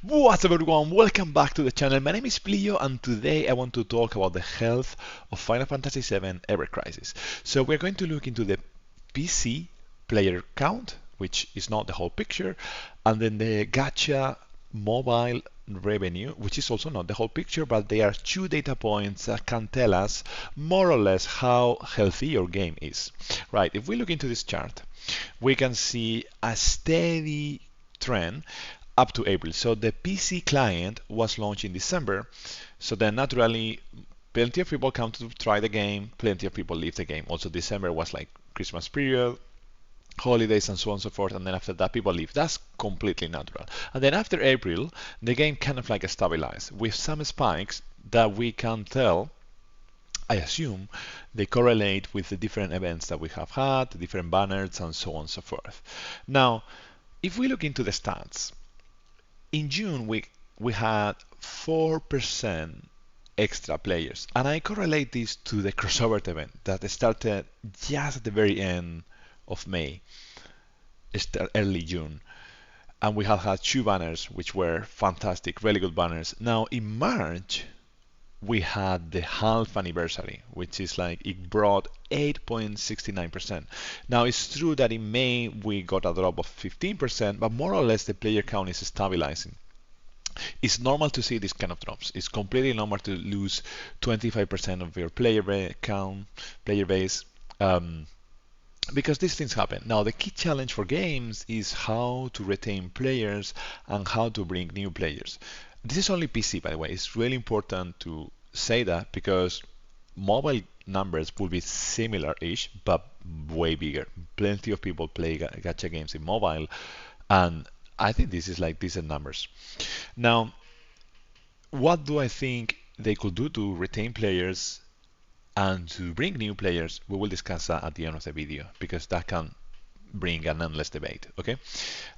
What's up everyone, welcome back to the channel. My name is Plio and today I want to talk about the health of Final Fantasy VII Ever Crisis. So we're going to look into the PC player count, which is not the whole picture, and then the Gacha mobile revenue, which is also not the whole picture, but they are two data points that can tell us more or less how healthy your game is. Right, if we look into this chart, we can see a steady trend up to April. So the PC client was launched in December. So then naturally, plenty of people come to try the game, plenty of people leave the game. Also, December was like Christmas period, holidays, and so on and so forth. And then after that, people leave. That's completely natural. And then after April, the game kind of like stabilized with some spikes that we can tell. I assume they correlate with the different events that we have had, the different banners, and so on and so forth. Now, if we look into the stats, in June we had 4% extra players, and I correlate this to the crossover event that started just at the very end of May, early June, and we have had two banners which were fantastic, really good banners. Now in March we had the half anniversary, which is like it brought 8.69%. Now it's true that in May we got a drop of 15%, but more or less the player count is stabilizing. It's normal to see these kind of drops. It's completely normal to lose 25% of your player base, because these things happen. Now, the key challenge for games is how to retain players and how to bring new players. This is only PC, by the way. It's really important to say that because mobile numbers will be similar-ish, but way bigger. Plenty of people play gacha games in mobile, and I think this is like decent numbers. Now, what do I think they could do to retain players and to bring new players? We will discuss that at the end of the video because that can bring an endless debate, okay?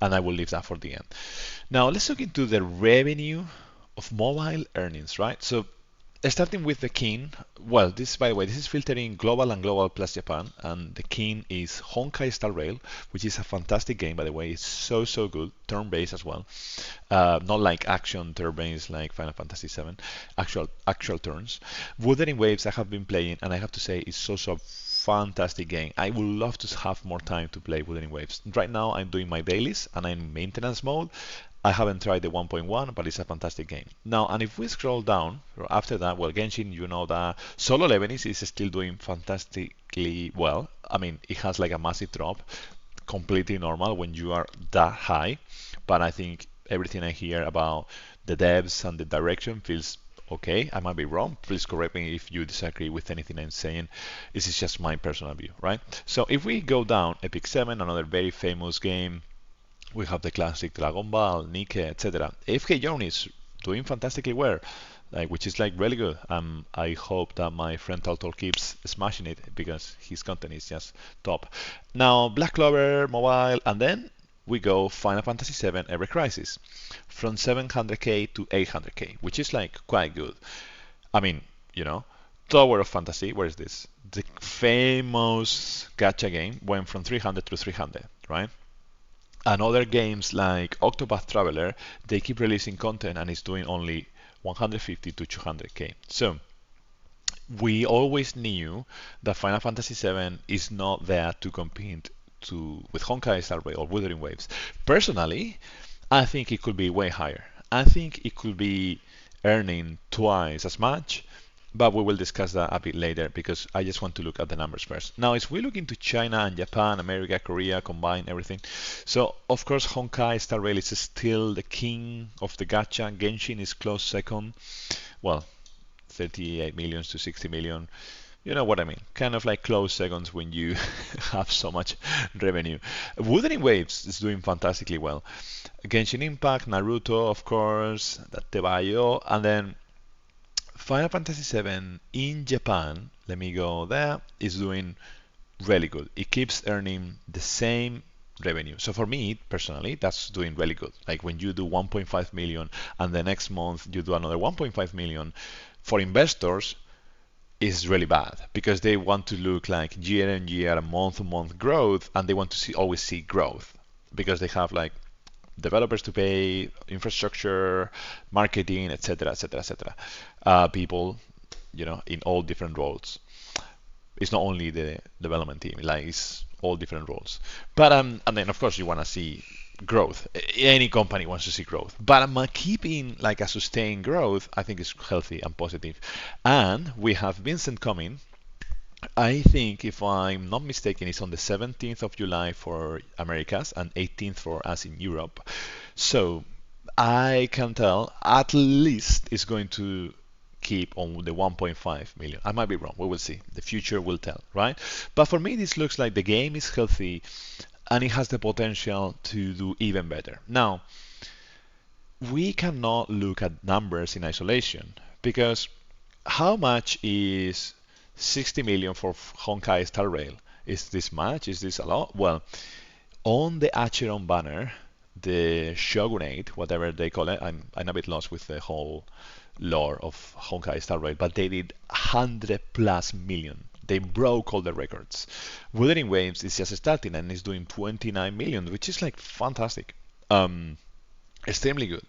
And I will leave that for the end. Now, let's look into the revenue of mobile earnings, right? So starting with the king, well, this, by the way, this is filtering global and global plus Japan, and the king is Honkai Star Rail, which is a fantastic game, by the way. It's so good, turn-based as well, not like action turn-based like Final Fantasy VII, actual turns. Wuthering Waves I have been playing, and I have to say it's also a fantastic game. I would love to have more time to play Wuthering Waves. Right now I'm doing my dailies and I'm in maintenance mode. I haven't tried the 1.1, but it's a fantastic game. Now, and if we scroll down, after that, well, Genshin, you know that Solo Leveling is still doing fantastically well. I mean, it has like a massive drop, completely normal when you are that high. But I think everything I hear about the devs and the direction feels okay. I might be wrong. Please correct me if you disagree with anything I'm saying. This is just my personal view, right? So if we go down, Epic 7, another very famous game, we have the classic Dragon Ball, Nike, etc. AFK Journey is doing fantastically well, which is like really good. I hope that my friend Taltol keeps smashing it because his content is just top. Now Black Clover Mobile, and then we go Final Fantasy VII Ever Crisis, from 700k to 800k, which is like quite good. I mean, you know, Tower of Fantasy, where is this? The famous gacha game went from 300 to 300, right? And other games like Octopath Traveler, they keep releasing content and it's doing only 150 to 200k. So we always knew that Final Fantasy VII is not there to compete with Honkai Star Rail or Wuthering Waves. Personally, I think it could be way higher. I think it could be earning twice as much, but we will discuss that a bit later because I just want to look at the numbers first. Now, if we look into China and Japan, America, Korea, combine everything. So, of course, Honkai Star Rail is still the king of the gacha. Genshin is close second. Well, 38 million to 60 million. You know what I mean? Kind of like close seconds when you have so much revenue. Wuthering Waves is doing fantastically well. Genshin Impact, Naruto, of course, Tebayo, and then Final Fantasy VII in Japan, let me go there, is doing really good. It keeps earning the same revenue. So for me, personally, that's doing really good. Like when you do 1.5 million and the next month you do another 1.5 million, for investors, is really bad because they want to look like year on year, month on month growth, and they want to always see growth because they have like developers to pay, infrastructure, marketing, etc., etc., etc. People, in all different roles. It's not only the development team, like it's all different roles. But and then of course you want to see growth. Any company wants to see growth, but keeping like a sustained growth, I think is healthy and positive. And we have Vincent coming. I think, if I'm not mistaken, it's on the 17th of July for Americas and 18th for us in Europe. So I can tell at least it's going to keep on the 1.5 million. I might be wrong. We will see. The future will tell, right? But for me, this looks like the game is healthy and it has the potential to do even better. Now, we cannot look at numbers in isolation because how much is 60 million for Honkai Star Rail? Is this much? Is this a lot? Well, on the Acheron banner, the Shogunate, whatever they call it, I'm a bit lost with the whole lore of Honkai Star Rail, but they did 100 plus million. They broke all the records. Wuthering Waves is just starting and is doing 29 million, which is like fantastic. Extremely good.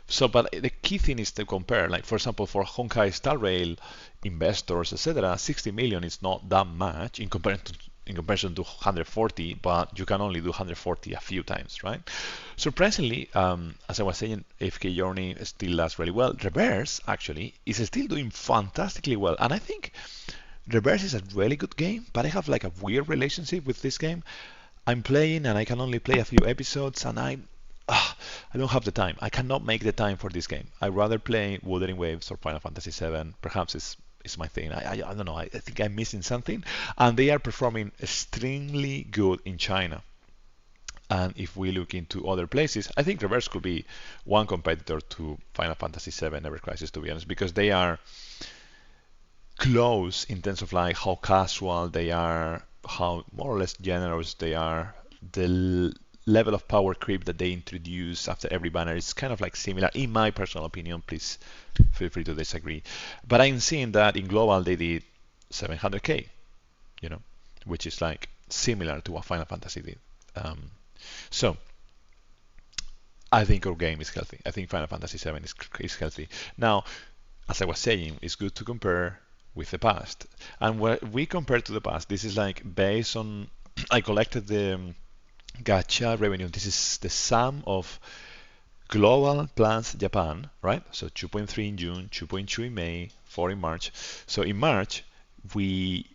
So, but the key thing is to compare. Like, for example, for Honkai Star Rail investors, etc., 60 million is not that much in comparison to 140, but you can only do 140 a few times, right? Surprisingly, as I was saying, AFK Journey still does really well. Reverse actually is still doing fantastically well, and I think Reverse is a really good game, but I have like a weird relationship with this game. I'm playing and I can only play a few episodes, and I don't have the time. I cannot make the time for this game. I'd rather play Wuthering Waves or Final Fantasy VII. Perhaps it's my thing. I don't know. I think I'm missing something. And they are performing extremely good in China. And if we look into other places, I think Reverse could be one competitor to Final Fantasy VII Ever Crisis, to be honest, because they are close in terms of like how casual they are, how more or less generous they are. The level of power creep that they introduce after every banner is kind of like similar, in my personal opinion. Please feel free to disagree. But I'm seeing that in global they did 700k, which is like similar to what Final Fantasy did. So I think our game is healthy. I think Final Fantasy VII is healthy. Now, as I was saying, it's good to compare with the past. And when we compare to the past, this is like based on, I collected the Gacha revenue. This is the sum of global plus Japan, right? So 2.3 in June, 2.2 in May, 4 in March. So in March, we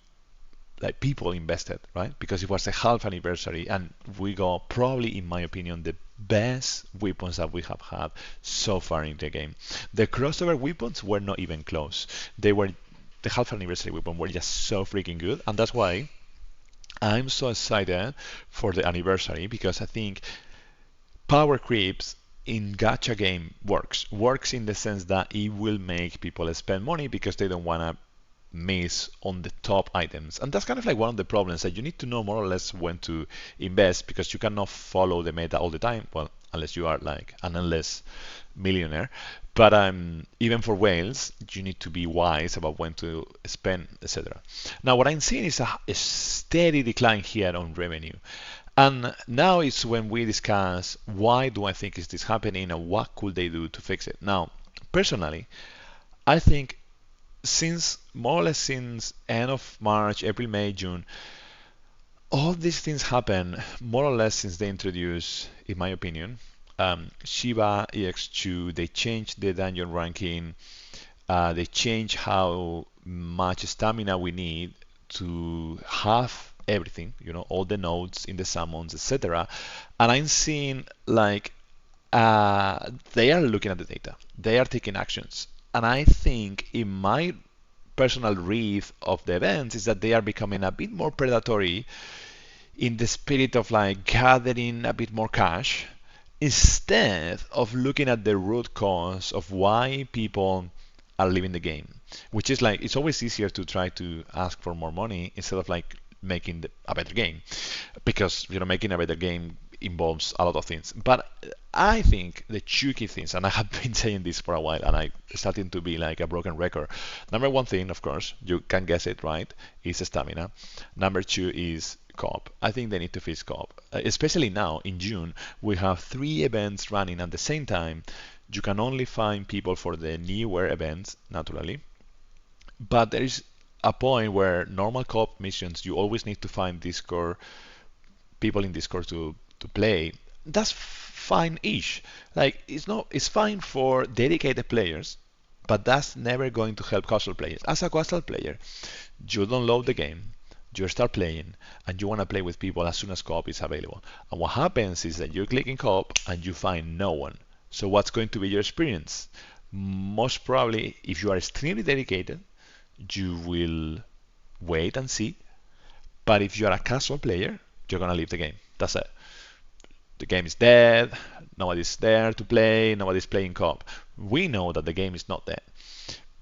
like people invested, right? Because it was the half anniversary, and we got probably, in my opinion, the best weapons that we have had so far in the game. The crossover weapons were not even close. They were the half anniversary weapons were just so freaking good, and that's why I'm so excited for the anniversary, because I think power creeps in gacha game works in the sense that it will make people spend money because they don't want to miss on the top items. And that's kind of like one of the problems, that you need to know more or less when to invest, because you cannot follow the meta all the time, well, unless you are like an endless millionaire. But even for whales, you need to be wise about when to spend, etc. Now what I'm seeing is a steady decline here on revenue. And now is when we discuss why do I think is this happening and what could they do to fix it. Now, personally, I think since more or less since end of March, April, May, June, all these things happen more or less since they introduced, in my opinion, Shiba EX2. They changed the dungeon ranking. They changed how much stamina we need to have everything, all the nodes in the summons, etc. And I'm seeing like they are looking at the data. They are taking actions. And I think in my personal read of the events is that they are becoming a bit more predatory in the spirit of like gathering a bit more cash instead of looking at the root cause of why people are leaving the game, which is like it's always easier to try to ask for more money instead of like making a better game, because making a better game involves a lot of things. But I think the two key things, and I have been saying this for a while, and I starting to be like a broken record. Number one thing, of course, you can guess it, right, is stamina. Number two is co-op. I think they need to fix co-op. Especially now in June, we have 3 events running at the same time. You can only find people for the newer events, naturally. But there is a point where normal co-op missions, you always need to find Discord people in Discord to play. That's fine-ish. Like it's fine for dedicated players, but that's never going to help casual players. As a casual player, you download the game, you start playing, and you want to play with people as soon as co-op is available. And what happens is that you click in co-op and you find no one. So what's going to be your experience? Most probably, if you are extremely dedicated, you will wait and see. But if you are a casual player, you're gonna leave the game. That's it. The game is dead. Nobody's there to play. Nobody's playing co-op. We know that the game is not dead,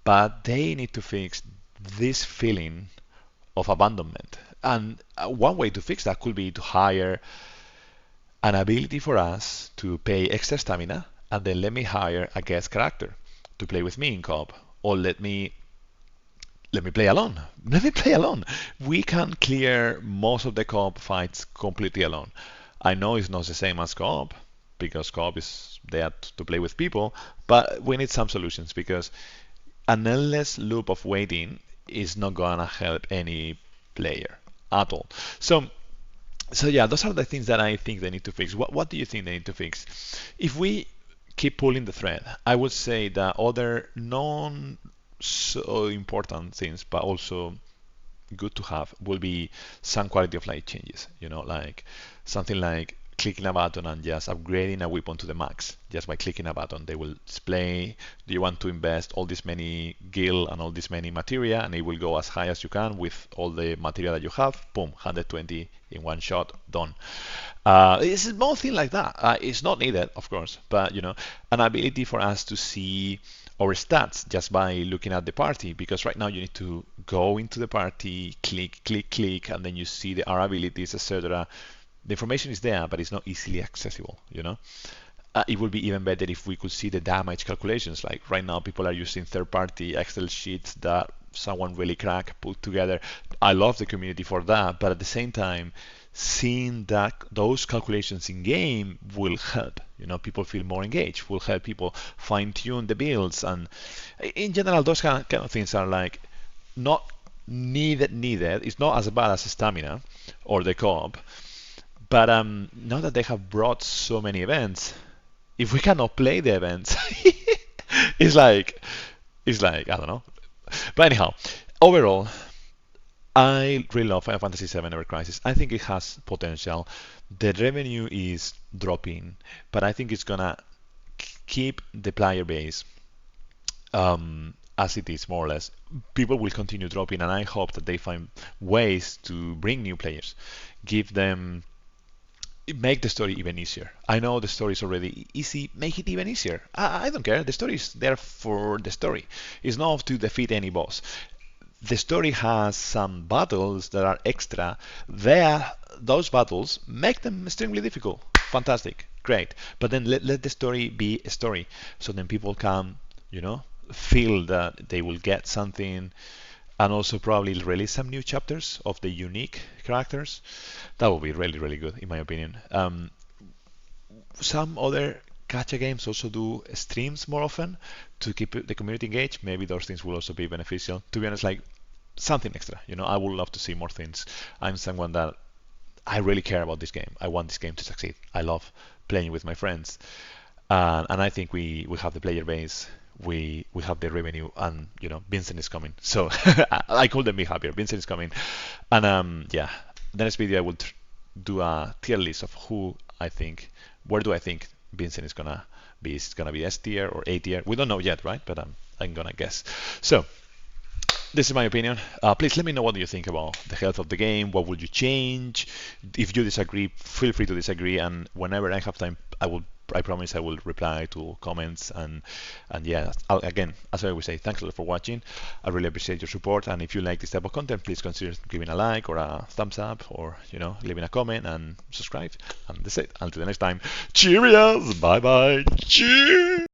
but they need to fix this feeling of abandonment. And one way to fix that could be to hire an ability for us to pay extra stamina, and then let me hire a guest character to play with me in co-op, or let me play alone. Let me play alone. We can clear most of the co-op fights completely alone. I know it's not the same as co-op because co-op is there to play with people, but we need some solutions because an endless loop of waiting is not gonna help any player at all. So yeah, those are the things that I think they need to fix. What do you think they need to fix? If we keep pulling the thread, I would say that other non so important things, but also good to have, will be some quality of life changes. Like something like clicking a button and just upgrading a weapon to the max just by clicking a button. They will display, do you want to invest all this many gil and all this many materia, and it will go as high as you can with all the material that you have. Boom, 120 in one shot, done. It's a small thing like that. It's not needed, of course, but an ability for us to see our stats just by looking at the party, because right now you need to go into the party, click, and then you see the R abilities, etc. The information is there, but it's not easily accessible. It would be even better if we could see the damage calculations. Like right now, people are using third-party Excel sheets that someone really crack put together. I love the community for that, but at the same time, seeing that those calculations in game will help. People feel more engaged. Will help people fine-tune the builds, and in general, those kind of things are like not needed. It's not as bad as stamina or the co-op. But now that they have brought so many events, if we cannot play the events, it's like I don't know. But anyhow, overall, I really love Final Fantasy VII Ever Crisis. I think it has potential. The revenue is dropping, but I think it's gonna keep the player base as it is, more or less. People will continue dropping, and I hope that they find ways to bring new players, give them, make the story even easier. I know the story is already easy, make it even easier. I don't care. The story is there for the story. It's not to defeat any boss. The story has some battles that are extra. Those battles make them extremely difficult. Fantastic, great. But then let the story be a story, so then people can, feel that they will get something, and also probably release some new chapters of the unique characters. That would be really, really good, in my opinion. Some other gacha games also do streams more often to keep the community engaged. Maybe those things will also be beneficial. To be honest, like something extra. I would love to see more things. I'm someone that I really care about this game. I want this game to succeed. I love playing with my friends, and I think we have the player base. We have the revenue, and Vincent is coming, so I couldn't be happier. Vincent is coming, and yeah, the next video I will do a tier list of where do I think Vincent is gonna be. Is it gonna be S tier or A tier? We don't know yet, right? But I'm gonna guess. So this is my opinion. Please let me know what you think about the health of the game. What would you change? If you disagree, feel free to disagree. And whenever I have time, I promise I will reply to comments. And yeah, again, as I always say, thanks a lot for watching. I really appreciate your support. And if you like this type of content, please consider giving a like or a thumbs up, or leaving a comment and subscribe. And that's it. Until the next time, cheerios. Bye bye. Cheers.